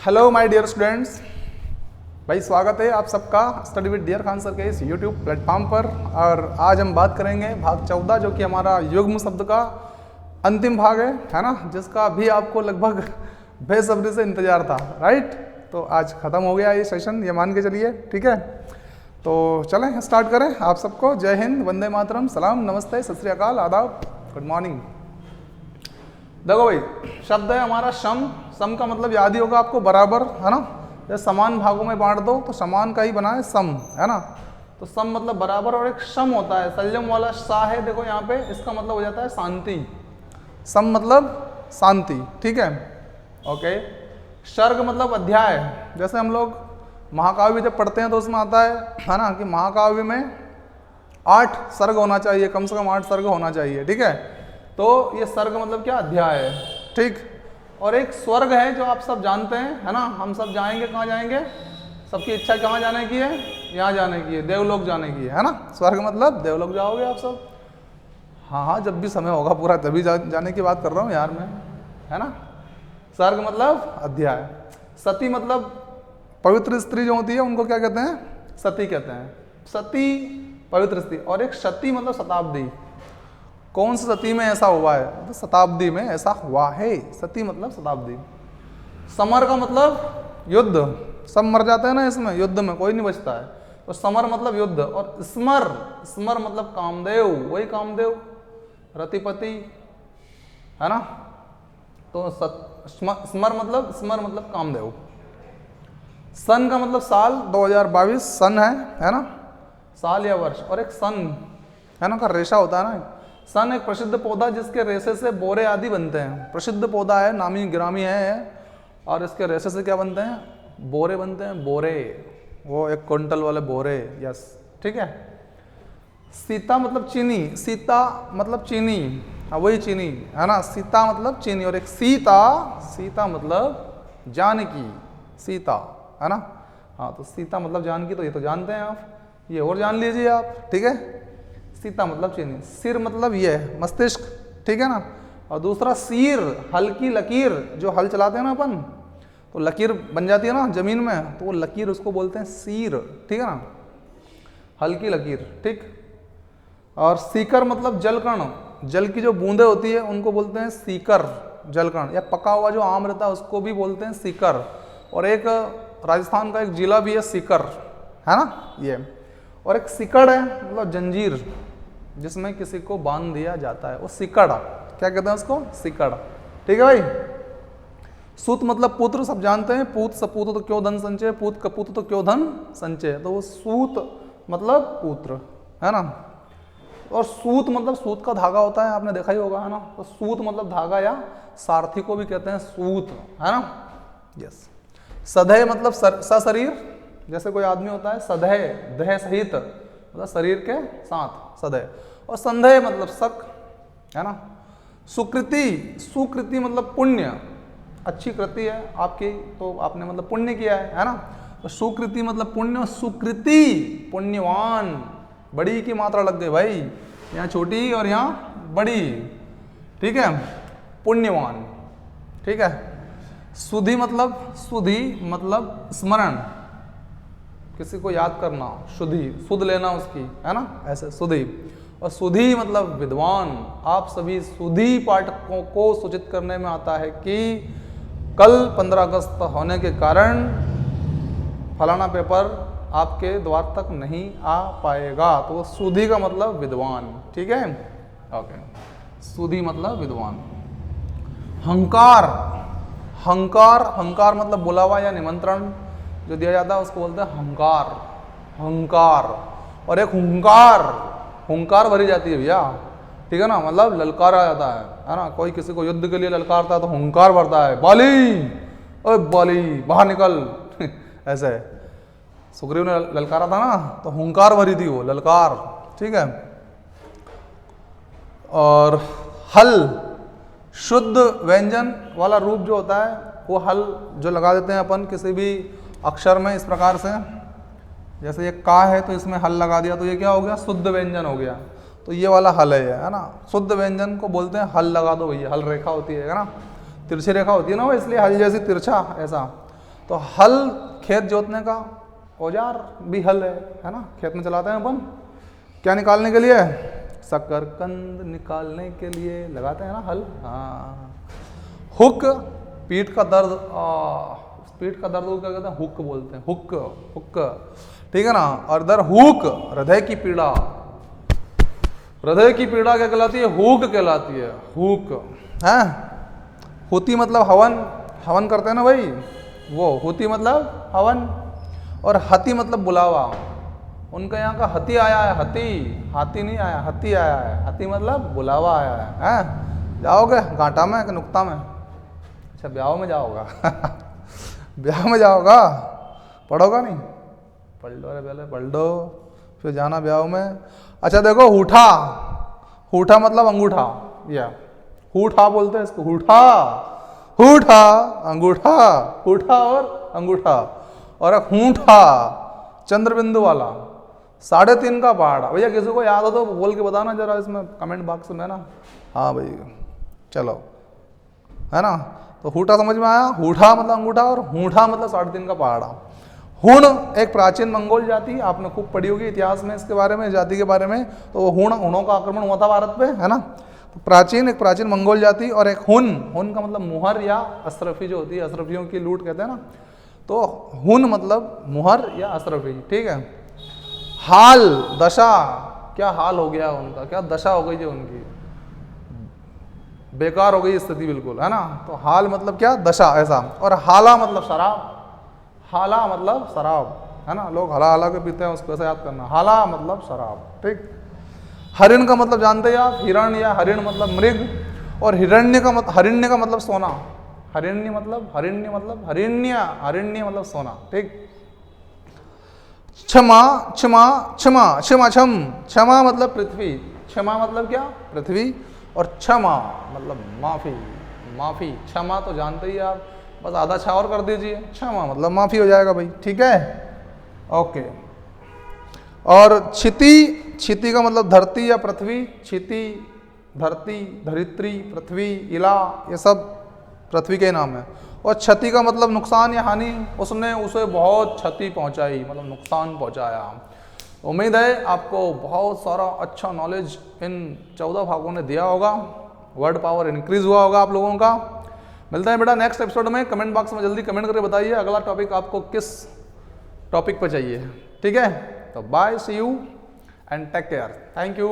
Hello my dear students, भाई स्वागत है आप सबका study with dear Khan sir के इस यूट्यूब प्लेटफॉर्म पर। और आज हम बात करेंगे भाग 14 जो कि हमारा युग्म शब्द का अंतिम भाग है ना, जिसका भी आपको लगभग बेसब्री से इंतजार था, राइट। तो आज ख़त्म हो गया ये सेशन, ये मान के चलिए, ठीक है। तो चलें स्टार्ट करें। आप सबको जय हिंद, वंदे मातरम, सलाम, नमस्ते, सत श्री अकाल, आदाब, गुड मॉर्निंग। देखो भाई, शब्द है हमारा सम। सम का मतलब याद ही होगा आपको, बराबर, है ना। जैसे समान भागों में बांट दो तो समान का ही बना है सम, है ना। तो सम मतलब बराबर, और एक सम होता है संयम वाला सा है, देखो यहाँ पे, इसका मतलब हो जाता है शांति। सम मतलब शांति, ठीक है, ओके। सर्ग मतलब अध्याय। जैसे हम लोग महाकाव्य जब पढ़ते हैं तो उसमें आता है ना, कि महाकाव्य में 8 सर्ग होना चाहिए, कम से कम 8 सर्ग होना चाहिए, ठीक है। तो ये सर्ग मतलब क्या, अध्याय है, ठीक। और एक स्वर्ग है जो आप सब जानते हैं, है ना। हम सब जाएंगे, कहाँ जाएंगे, सबकी इच्छा कहाँ जाने की है, यहाँ जाने की है, देवलोक जाने की है ना। स्वर्ग मतलब देवलोक जाओगे आप सब। हाँ, जब भी समय होगा पूरा तभी जाने की बात कर रहा हूँ यार मैं, है ना। स्वर्ग मतलब अध्याय। सती मतलब पवित्र स्त्री जो होती है उनको क्या कहते हैं, सती कहते हैं। सती पवित्र स्त्री। और एक सती मतलब शताब्दी। कौन सी सती में ऐसा हुआ है, तो शताब्दी में ऐसा हुआ है। सती मतलब शताब्दी। समर का मतलब युद्ध। सब मर जाते हैं ना इसमें, युद्ध में कोई नहीं बचता है, तो समर मतलब युद्ध। और स्मर, स्मर मतलब कामदेव, वही कामदेव, रतिपति, है ना। तो स्मर मतलब कामदेव। सन का मतलब साल, 2022 सन है ना, साल या वर्ष। और एक सन है ना का रेशा होता है ना। सन एक प्रसिद्ध पौधा जिसके रेशे से बोरे आदि बनते हैं। प्रसिद्ध पौधा है, नामी गिरामी है, और इसके रेशे से क्या बनते हैं, बोरे बनते हैं, बोरे, वो 1 क्विंटल वाले बोरे, यस, ठीक है। सीता मतलब चीनी। सीता मतलब चीनी, हाँ वही चीनी, है ना। सीता मतलब चीनी। और एक सीता, सीता मतलब जानकी, सीता, है ना। हाँ, तो सीता मतलब जानकी, तो ये तो जानते हैं आप, ये और जान लीजिए आप, ठीक है। सीता मतलब चीनी। सिर मतलब ये है मस्तिष्क, ठीक है ना। और दूसरा सीर, हल्की लकीर, जो हल चलाते हैं ना अपन, तो लकीर बन जाती है ना जमीन में, तो वो लकीर उसको बोलते हैं सीर, ठीक है ना, हल्की लकीर, ठीक। और सीकर मतलब जलकण। जल की जो बूंदे होती है उनको बोलते हैं सीकर, जलकण। या पका हुआ जो आम रहता है उसको भी बोलते हैं सीकर। और एक राजस्थान का एक जिला भी है सीकर, है ना ये। और एक सिकड़ है, मतलब जंजीर, जिसमें किसी को बांध दिया जाता है, वो सिकड़, क्या कहते हैं उसको, सिकड़, ठीक है भाई। सूत मतलब पुत्र, सब जानते हैं। पूत सपूत तो क्यों धन संचय, पूत कपूत तो क्यों धन संचय, तो वो सूत मतलब पुत्र, है ना। और सूत मतलब सूत का धागा होता है, आपने देखा ही होगा, है ना। तो सूत मतलब धागा, या सारथी को भी कहते हैं सूत, है ना, यस। सधय मतलब सशरीर, जैसे कोई आदमी होता है सधय, दह सहित, मतलब शरीर के साथ, सधय। और संधय मतलब शक, है ना। सुकृति, सुकृति मतलब पुण्य, अच्छी कृति है आपकी, तो आपने मतलब पुण्य किया है ना। तो सुकृति मतलब पुण्य, सुकृति पुण्यवान, बड़ी की मात्रा लग गई भाई, यहाँ छोटी और यहाँ बड़ी, ठीक है, पुण्यवान, ठीक है। सुधि मतलब स्मरण, किसी को याद करना, शुद्धि, सुध लेना उसकी, है ना, ऐसे सुधि। और सुधि मतलब विद्वान। आप सभी सुधि पाठकों को सूचित करने में आता है कि कल 15 अगस्त होने के कारण फलाना पेपर आपके द्वार तक नहीं आ पाएगा, तो सुधि का मतलब विद्वान, ठीक है, ओके। सुधि मतलब विद्वान। हंकार, हंकार, हंकार मतलब बुलावा या निमंत्रण जो दिया जाता है उसको बोलते हैं हंकार, हंकार। और एक हुंकार, हुंकार भरी जाती है भैया, ठीक है ना, मतलब ललकारा जाता है ना। कोई किसी को युद्ध के लिए ललकारता है तो हुंकार भरता है, बाली, ओए बाली बाहर निकल ऐसे सुग्रीव ने ललकारा था ना, तो हुंकार भरी थी वो, ललकार, ठीक है। और हल, शुद्ध व्यंजन वाला रूप जो होता है, वो हल जो लगा देते हैं अपन किसी भी अक्षर में, इस प्रकार से, जैसे ये का है तो इसमें हल लगा दिया, तो ये क्या हो गया, शुद्ध व्यंजन हो गया। तो ये वाला हल है ना। शुद्ध व्यंजन को बोलते हैं हल लगा दो भैया, हल रेखा होती है ना, तिरछी रेखा होती है ना वो, इसलिए हल जैसी तिरछा, ऐसा तो हल खेत जोतने का औजार भी हल है ना, खेत में चलाते हैं अपन। क्या निकालने के लिए? शकरकंद निकालने के लिए लगाते हैं ना हल। हाँ। हुक, पीठ का दर्द, पीठ का दर्द क्या कहते हैं? हुक बोलते हैं, हुक हुक, ठीक है ना। और इधर हुक, हृदय की पीड़ा। हृदय की पीड़ा क्या कहलाती है? हुक कहलाती है, हुक है। हुति मतलब हवन, हवन करते हैं ना भाई, वो हुति मतलब हवन। और हति मतलब बुलावा। उनका यहाँ का हति आया है, हति, हाथी नहीं आया, हति आया है। हति मतलब बुलावा आया है, हैं? जाओगे घाटा में कि नुक्ता में? अच्छा ब्याह में जाओगा ब्याह में जाओगा, पढ़ोगा नहीं? पढ़ लो, अरे पहले पढ़ लो फिर जाना ब्याह में। अच्छा देखो, हूठा, हूठा मतलब अंगूठा, या हूठा बोलते हैं इसको, हूठा, हूठा अंगूठा, हूठा और अंगूठा। और एक हूठा चंद्रबिंदु वाला, 3.5 का पहाड़ा। भैया किसी को याद हो तो बोल के बताना जरा इसमें कमेंट बॉक्स में ना। हाँ भाई चलो, है ना। तो हूठा समझ में आया? हूठा मतलब अंगूठा और हूठा मतलब 3.5 का पहाड़ा। हुण एक प्राचीन मंगोल जाति, आपने खूब पढ़ी होगी इतिहास में इसके बारे में, जाति के बारे में। तो वो हुणों का आक्रमण हुआ था भारत पे, है ना। तो प्राचीन, एक प्राचीन मंगोल जाति। और एक हुन, हुन का मतलब मुहर या अशरफी जो होती है, अशरफियों की लूट कहते हैं ना। तो हुन मतलब मुहर या अशरफी, ठीक है। हाल, दशा, क्या हाल हो गया उनका, क्या दशा हो गई जो उनकी, बेकार हो गई स्थिति बिल्कुल, है ना। तो हाल मतलब क्या? दशा, ऐसा। और हाला मतलब शराब, हाला मतलब शराब, है ना। लोग हला हला के पीते हैं, उसको ऐसा याद करना, हाला मतलब शराब, ठीक। हरिण का मतलब जानते हैं आप, हिरण या हरिण मतलब मृग। और हिरण्य का हरिण्य का मतलब सोना, हरिण्य मतलब हरिण्य मतलब सोना, ठीक। क्षमा, क्षमा, क्षमा, क्षमा, क्षम, क्षमा मतलब पृथ्वी, क्षमा मतलब क्या? पृथ्वी। और क्षमा मतलब माफी, माफी। क्षमा तो जानते ही आप, बस आधा छा और कर दीजिए, क्षमा मतलब माफी हो जाएगा भाई, ठीक है, ओके। और क्षिति, क्षिति का मतलब धरती या पृथ्वी, क्षिति, धरती, धरित्री, पृथ्वी, इला, ये सब पृथ्वी के नाम है। और क्षति का मतलब नुकसान या हानि, उसने उसे बहुत क्षति पहुंचाई, मतलब नुकसान पहुंचाया। उम्मीद है आपको बहुत सारा अच्छा नॉलेज इन 14 भागों ने दिया होगा, वर्ड पावर इंक्रीज हुआ होगा आप लोगों का। मिलते हैं बेटा नेक्स्ट एपिसोड में। कमेंट बॉक्स में जल्दी कमेंट करके बताइए अगला टॉपिक आपको किस टॉपिक पर चाहिए, ठीक है। तो bye, see you and take care, thank you.